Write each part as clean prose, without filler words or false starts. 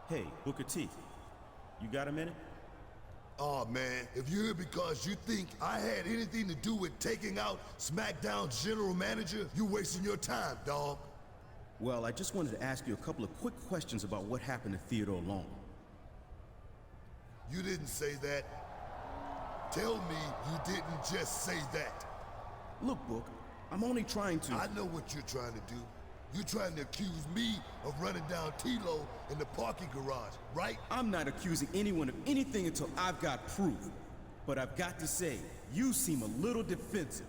Hey, Booker T, you got a minute? Aw, man, if you're here because you think I had anything to do with taking out SmackDown's general manager, you're wasting your time, dawg. Well, I just wanted to ask you a couple of quick questions about what happened to Theodore Long. You didn't say that. Tell me you didn't just say that. Look, Book, I'm only trying to... I know what you're trying to do. You're trying to accuse me of running down T-Lo in the parking garage, right? I'm not accusing anyone of anything until I've got proof. But I've got to say, you seem a little defensive.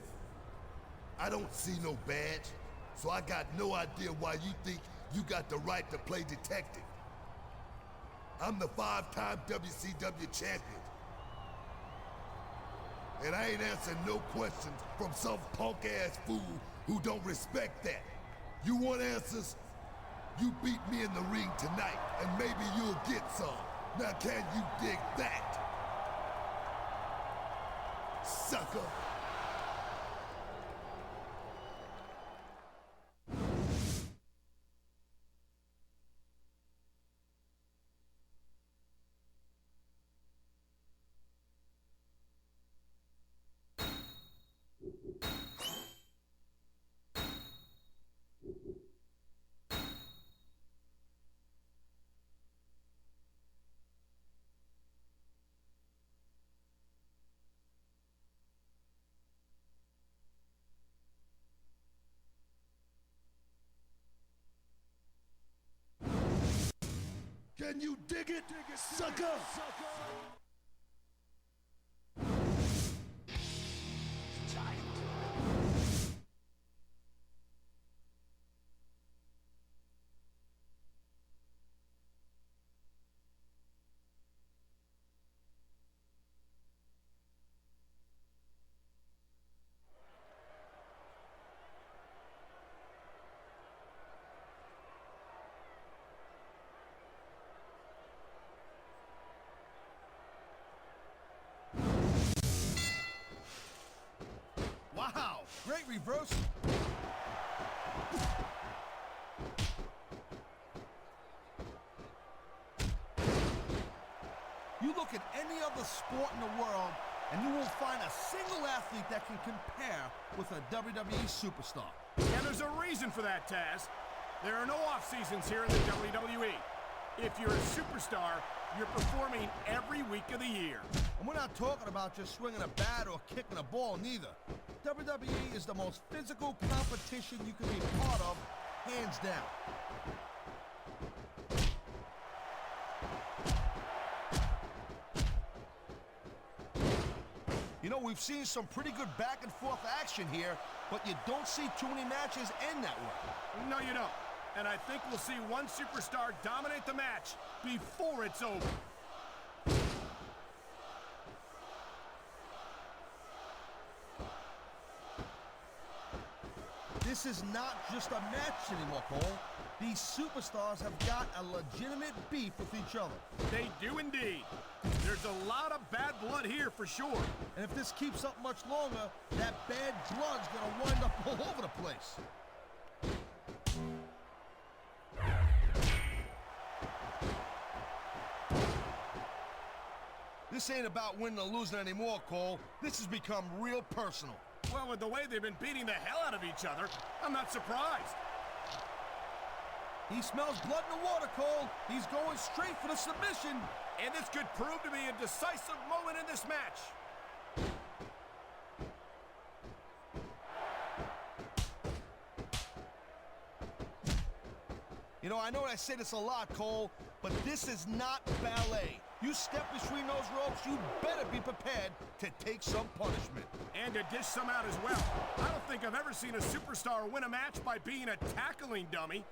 I don't see no badge, so I got no idea why you think you got the right to play detective. I'm the 5-time WCW champion. And I ain't answering no questions from some punk-ass fool who don't respect that. You want answers? You beat me in the ring tonight, and maybe you'll get some. Now can you dig that? Sucker! Can you dig it, sucker? Wow, great reversal. You look at any other sport in the world, and you won't find a single athlete that can compare with a WWE superstar. And there's a reason for that, Taz. There are no off-seasons here in the WWE. If you're a superstar, you're performing every week of the year. And we're not talking about just swinging a bat or kicking a ball, neither. WWE is the most physical competition you can be part of, hands down. You know, we've seen some pretty good back-and-forth action here, but you don't see too many matches end that way. No, you don't. And I think we'll see one superstar dominate the match before it's over. This is not just a match anymore, Cole. These superstars have got a legitimate beef with each other. They do indeed. There's a lot of bad blood here for sure. And if this keeps up much longer, that bad blood's gonna wind up all over the place. This ain't about winning or losing anymore, Cole. This has become real personal. Well, with the way they've been beating the hell out of each other, I'm not surprised. He smells blood in the water, Cole. He's going straight for the submission. And this could prove to be a decisive moment in this match. You know, I know I say this a lot, Cole, but this is not ballet. You step between those ropes, you better be prepared to take some punishment. And to dish some out as well. I don't think I've ever seen a superstar win a match by being a tackling dummy.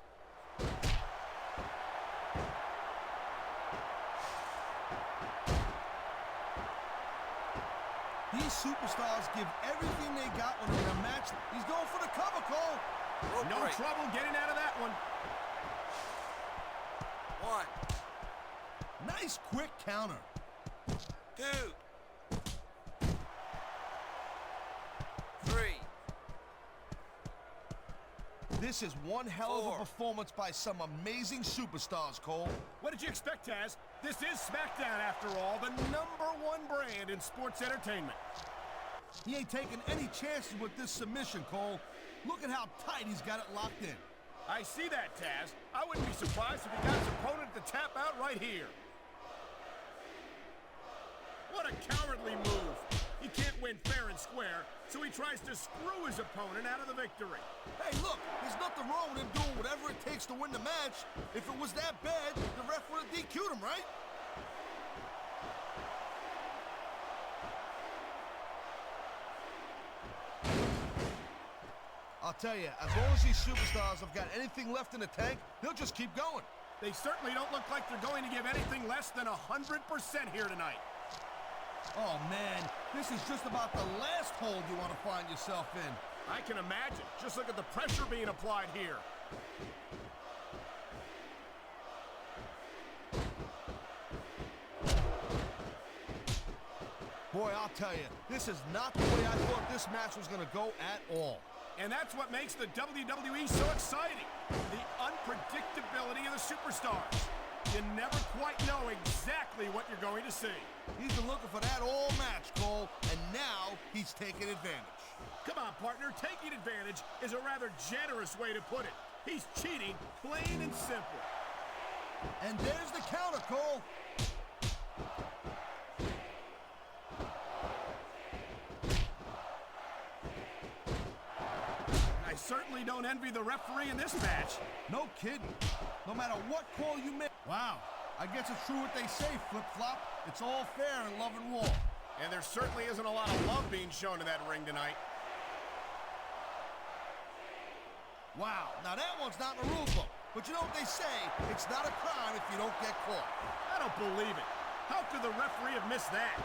These superstars give everything they got when they're in a match. He's going for the cover, Cole. No trouble getting out of that one. One, Nice quick counter. 2, 3. This is one hell of a performance by some amazing superstars, Cole. What did you expect, Taz? This is Smackdown, after all, the #1 brand in sports entertainment. He ain't taking any chances with this submission, Cole. Look at how tight he's got it locked in. I see that, Taz. I wouldn't be surprised if he got his opponent to tap out right here. What a cowardly move. He can't win fair and square, so he tries to screw his opponent out of the victory. Hey, look, there's nothing wrong with him doing whatever it takes to win the match. If it was that bad, the ref would have DQ'd him, right? I'll tell you, as long as these superstars have got anything left in the tank, they'll just keep going. They certainly don't look like they're going to give anything less than 100% here tonight. Oh, man, this is just about the last hold you want to find yourself in. I can imagine. Just look at the pressure being applied here. Boy, I'll tell you, this is not the way I thought this match was going to go at all. And that's what makes the WWE so exciting. The unpredictability of the superstars. You never quite know exactly what you're going to see. He's been looking for that all match, Cole, and now he's taking advantage. Come on, partner. Taking advantage is a rather generous way to put it. He's cheating, plain and simple. And there's the counter, Cole. I certainly don't envy the referee in this match. No kidding. No matter what call you make. Wow. I guess it's true what they say, flip-flop. It's all fair in love and war. And there certainly isn't a lot of love being shown in that ring tonight. Wow. Now that one's not in the rule book. But you know what they say? It's not a crime if you don't get caught. I don't believe it. How could the referee have missed that?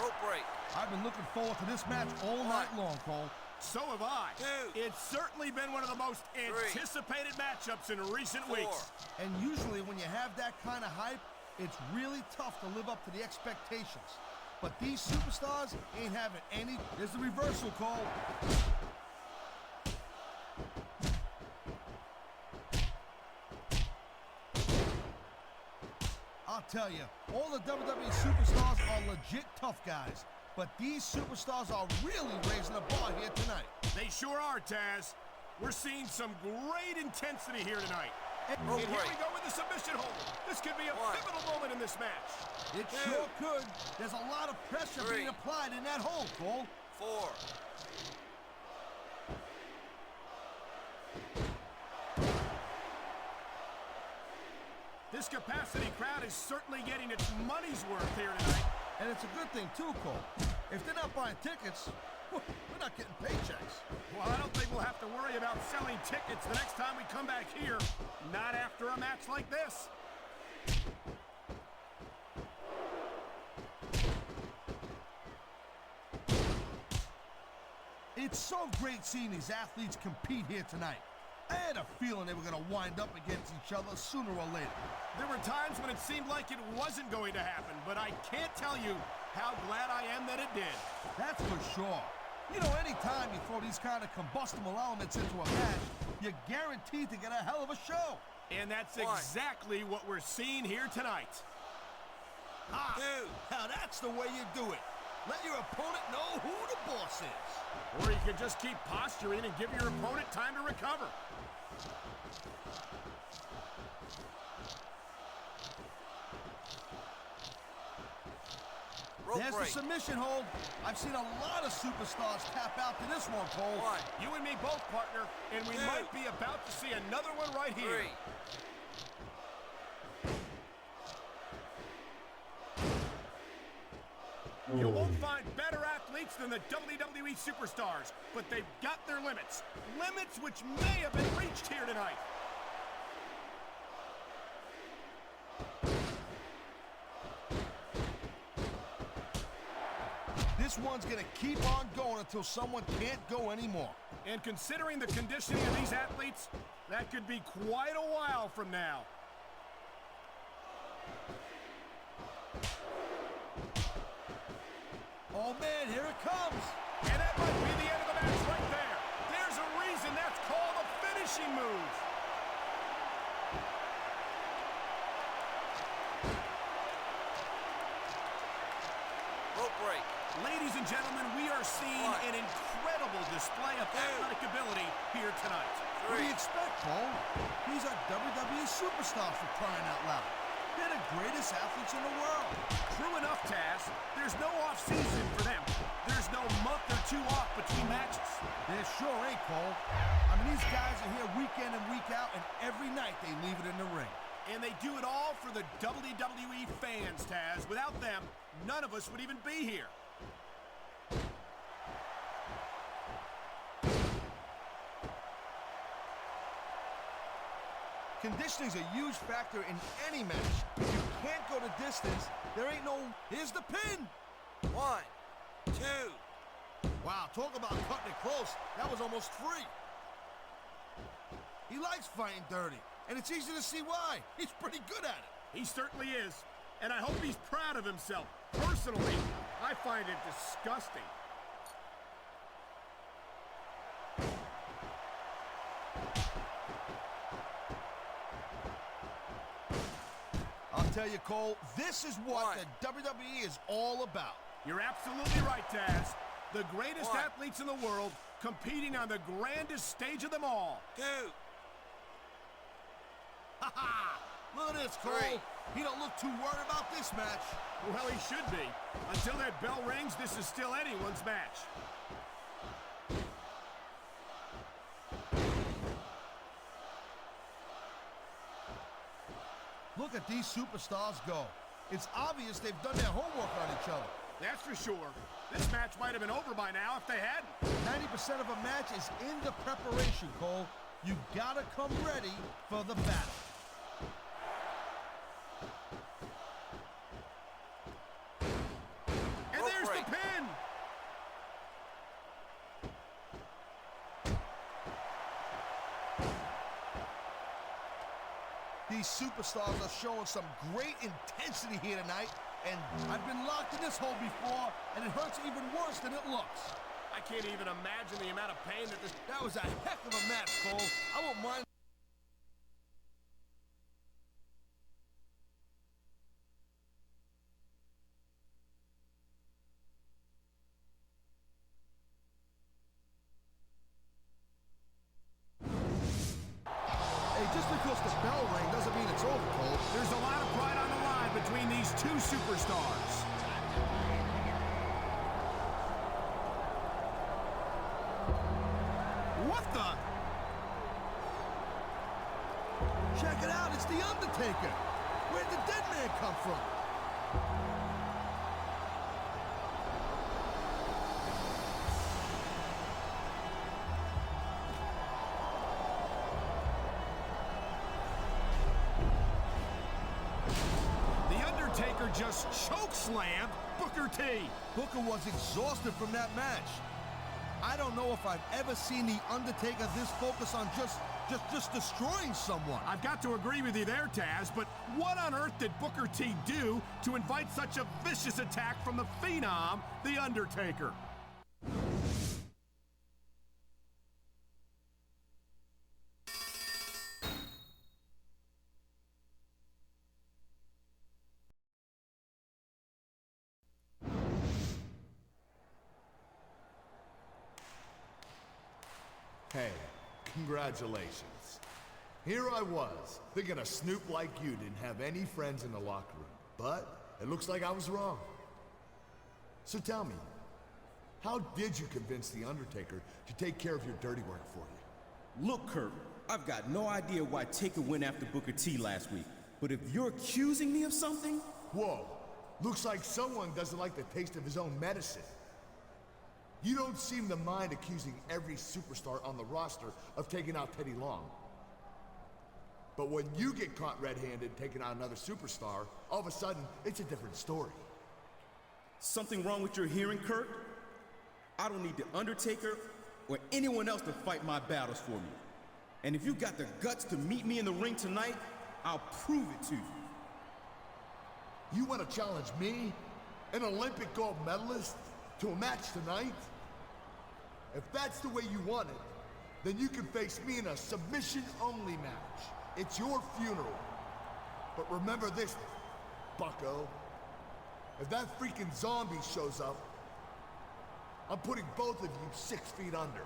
Rope break. I've been looking forward to this match all night long, Cole. So have I. 2. It's certainly been one of the most 3. anticipated matchups in recent 4. weeks. And usually when you have that kind of hype, it's really tough to live up to the expectations. But these superstars ain't having any. There's the reversal, Cole. I'll tell you, all the WWE superstars are legit tough guys. But these superstars are really raising the bar here tonight. They sure are, Taz. We're seeing some great intensity here tonight. And here we go with the submission hold. This could be a pivotal moment in this match. It sure could. There's a lot of pressure 3. being applied in that hold, Cole. 4. This capacity crowd is certainly getting its money's worth here tonight. And it's a good thing, too, Cole. If they're not buying tickets, we're not getting paychecks. Well, I don't think we'll have to worry about selling tickets the next time we come back here. Not after a match like this. It's so great seeing these athletes compete here tonight. I had a feeling they were going to wind up against each other sooner or later. There were times when it seemed like it wasn't going to happen, but I can't tell you how glad I am that it did. That's for sure. You know, anytime you throw these kind of combustible elements into a match, you're guaranteed to get a hell of a show. And that's exactly what we're seeing here tonight. Ah, now that's the way you do it. Let your opponent know who the boss is. Or you can just keep posturing and give your opponent time to recover. There's the submission hold. I've seen a lot of superstars tap out to this one, Cole. 1. You and me both, partner, and we might be about to see another one right here. 3. You won't find better athletes than the WWE superstars, but they've got their limits. Limits which may have been reached here tonight. This one's going to keep on going until someone can't go anymore. And considering the conditioning of these athletes, that could be quite a while from now. man, here it comes. And that might be the end of the match right there. There's a reason that's called a finishing move. Rope break. Ladies and gentlemen, we are seeing an incredible display of athletic ability here tonight. What do you expect, Cole? He's a WWE superstar for crying out loud. They're the greatest athletes in the world. True enough, Taz. There's no off-season for them. There's no month or two off between matches. There sure ain't, Cole. I mean, these guys are here week in and week out, and every night they leave it in the ring. And they do it all for the WWE fans, Taz. Without them, none of us would even be here. Conditioning's a huge factor in any match. If you can't go the distance, there ain't no... Here's the pin! 1, 2. Wow, talk about cutting it close. That was almost free. He likes fighting dirty, and it's easy to see why. He's pretty good at it. He certainly is. And I hope he's proud of himself. Personally, I find it disgusting. I'll tell you, Cole, this is what the WWE is all about. You're absolutely right, Taz. The greatest 1. athletes in the world competing on the grandest stage of them all. 2. Ha ha! Look at this, Cole. 3. He don't look too worried about this match. Well, he should be. Until that bell rings, this is still anyone's match. Look at these superstars go. It's obvious they've done their homework on each other. That's for sure. This match might have been over by now if they hadn't. 90% of a match is in the preparation, Cole. You gotta come ready for the battle. And Rope there's break. the pin. These superstars are showing some great intensity here tonight, and I've been locked in this hole before, and it hurts even worse than it looks. I can't even imagine the amount of pain that this... That was a heck of a match, Cole. I won't mind. Hey, just because the bell rang doesn't mean it's over, Cole. There's a lot of pride on the line between these two superstars. What the? Check it out, it's The Undertaker. Where'd the dead man come from? The Undertaker just chokeslammed Booker T. Booker was exhausted from that match. I don't know if I've ever seen The Undertaker this focused on just destroying someone. I've got to agree with you there, Taz, but what on earth did Booker T do to invite such a vicious attack from the Phenom, The Undertaker? Hey, congratulations. Here I was, thinking a snoop like you didn't have any friends in the locker room. But it looks like I was wrong. So tell me, how did you convince The Undertaker to take care of your dirty work for you? Look, Kurt, I've got no idea why Taker went after Booker T last week. But if you're accusing me of something... Whoa, looks like someone doesn't like the taste of his own medicine. You don't seem to mind accusing every superstar on the roster of taking out Teddy Long. But when you get caught red-handed taking out another superstar, all of a sudden, it's a different story. Something wrong with your hearing, Kurt? I don't need The Undertaker or anyone else to fight my battles for me. And if you got the guts to meet me in the ring tonight, I'll prove it to you. You want to challenge me? An Olympic gold medalist? To a match tonight? If that's the way you want it, then you can face me in a submission-only match. It's your funeral. But remember this, bucko. If that freaking zombie shows up, I'm putting both of you 6 feet under.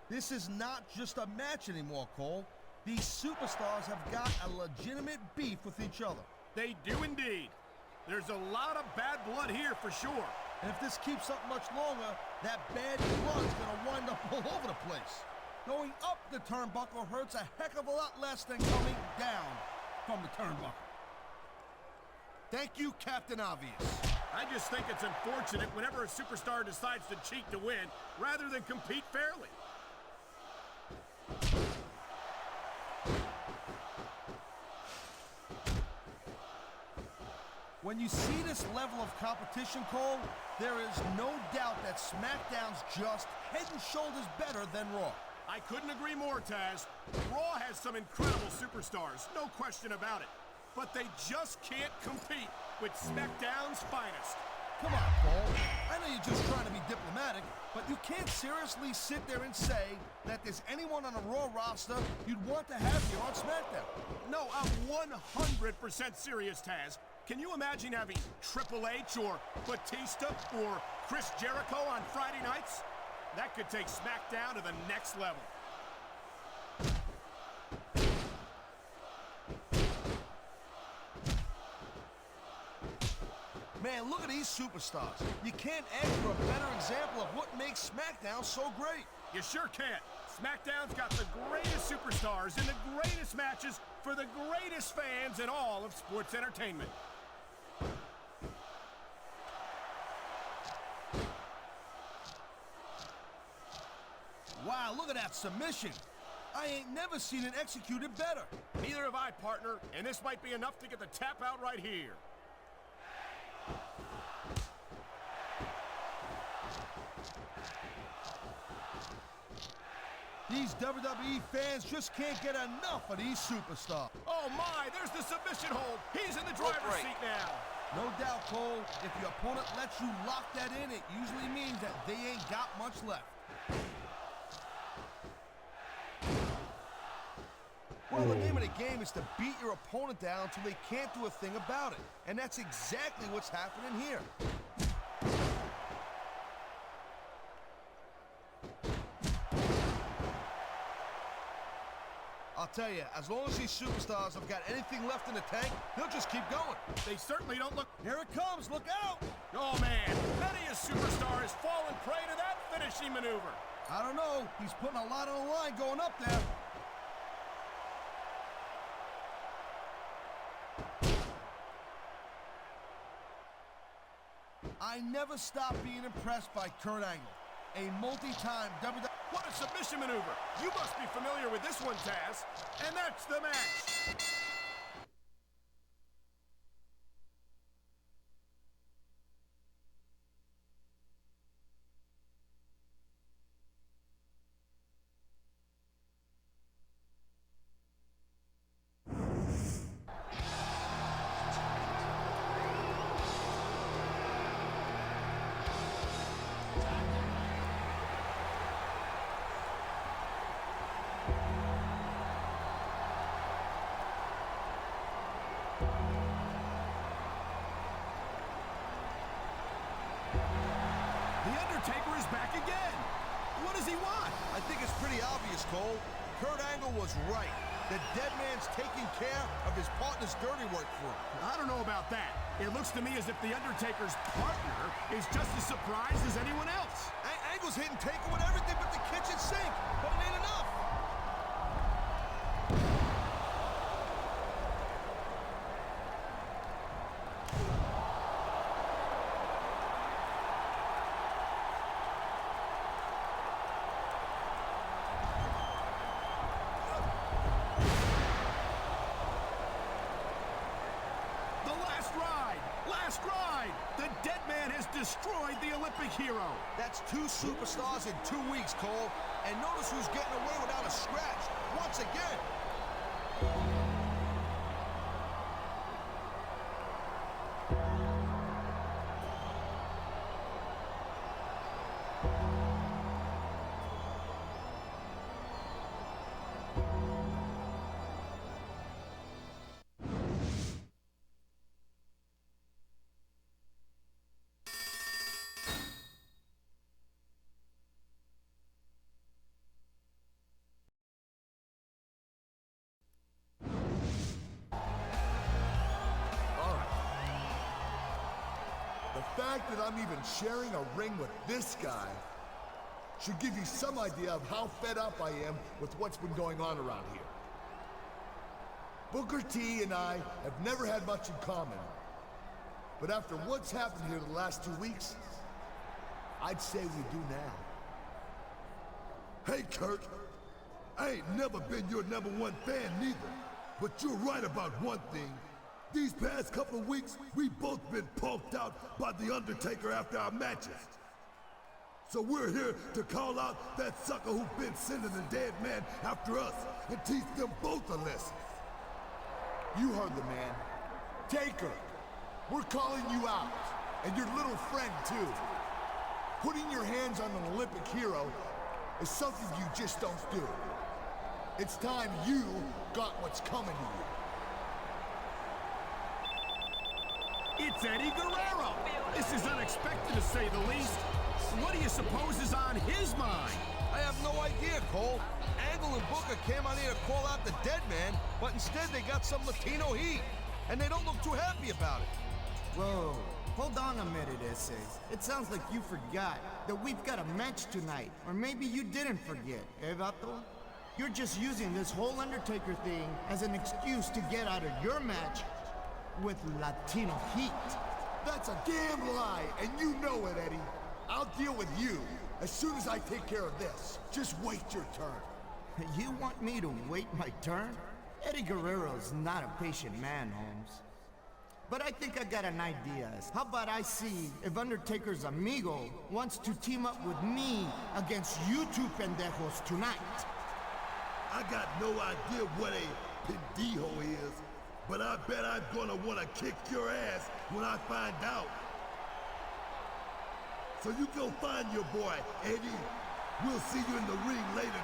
This is not just a match anymore, Cole. These superstars have got a legitimate beef with each other. They do indeed. There's a lot of bad blood here for sure. And if this keeps up much longer, that bad blood's gonna wind up all over the place. Going up the turnbuckle hurts a heck of a lot less than coming down from the turnbuckle. Thank you, Captain Obvious. I just think it's unfortunate whenever a superstar decides to cheat to win rather than compete fairly. When you see this level of competition, Cole, there is no doubt that SmackDown's just head and shoulders better than Raw. I couldn't agree more, Taz. Raw has some incredible superstars, no question about it. But they just can't compete with SmackDown's finest. Come on, Cole. I know you're just trying to be diplomatic, but you can't seriously sit there and say that there's anyone on the Raw roster you'd want to have here on SmackDown. No, I'm 100% serious, Taz. Can you imagine having Triple H or Batista or Chris Jericho on Friday nights? That could take SmackDown to the next level. Man, look at these superstars. You can't ask for a better example of what makes SmackDown so great. You sure can't. SmackDown's got the greatest superstars in the greatest matches for the greatest fans in all of sports entertainment. Wow, look at that submission. I ain't never seen it executed better. Neither have I, partner, and this might be enough to get the tap out right here. These WWE fans just can't get enough of these superstars. Oh my, there's the submission hold. He's in the driver's seat now. No doubt, Cole, if your opponent lets you lock that in, it usually means that they ain't got much left. Well, the name of the game is to beat your opponent down until they can't do a thing about it. And that's exactly what's happening here. I'll tell you, as long as these superstars have got anything left in the tank, they'll just keep going. They certainly don't look... Here it comes, look out! Oh man, many a superstar has fallen prey to that finishing maneuver. I don't know, he's putting a lot on the line going up there. I never stop being impressed by Kurt Angle, a multi-time WWE... What a submission maneuver! You must be familiar with this one, Taz. And that's the match! Undertaker is back again. What does he want? I think it's pretty obvious, Cole. Kurt Angle was right. The dead man's taking care of his partner's dirty work for him. I don't know about that. It looks to me as if The Undertaker's partner is just as surprised as anyone else. Angle's hitting Taker with everything but the kitchen sink, but it ain't enough. Last ride! The dead man has destroyed the Olympic hero. That's 2 superstars in 2 weeks, Cole. And notice who's getting away without a scratch once again. The fact that I'm even sharing a ring with this guy should give you some idea of how fed up I am with what's been going on around here. Booker T and I have never had much in common, but after what's happened here the last 2 weeks, I'd say we do now. Hey, Kurt. I ain't never been your #1 fan neither, but you're right about one thing. These past couple of weeks, we've both been punked out by The Undertaker after our matches. So we're here to call out that sucker who's been sending the dead man after us and teach them both a lesson. You heard the man. Taker, we're calling you out, and your little friend too. Putting your hands on an Olympic hero is something you just don't do. It's time you got what's coming to you. It's Eddie Guerrero. This is unexpected, to say the least. What do you suppose is on his mind? I have no idea, Cole. Angle and Booker came on here to call out the dead man, but instead they got some Latino heat. And they don't look too happy about it. Whoa, hold on a minute, Esse. It sounds like you forgot that we've got a match tonight. Or maybe you didn't forget, eh, Vato? You're just using this whole Undertaker thing as an excuse to get out of your match with Latino heat. That's a damn lie, and you know it, Eddie. I'll deal with you as soon as I take care of this. Just wait your turn. You want me to wait my turn? Eddie Guerrero's not a patient man, Holmes. But I think I got an idea. How about I see if Undertaker's amigo wants to team up with me against you two pendejos tonight? I got no idea what a pendejo is, but I bet I'm gonna wanna kick your ass when I find out. So you go find your boy, Eddie. We'll see you in the ring later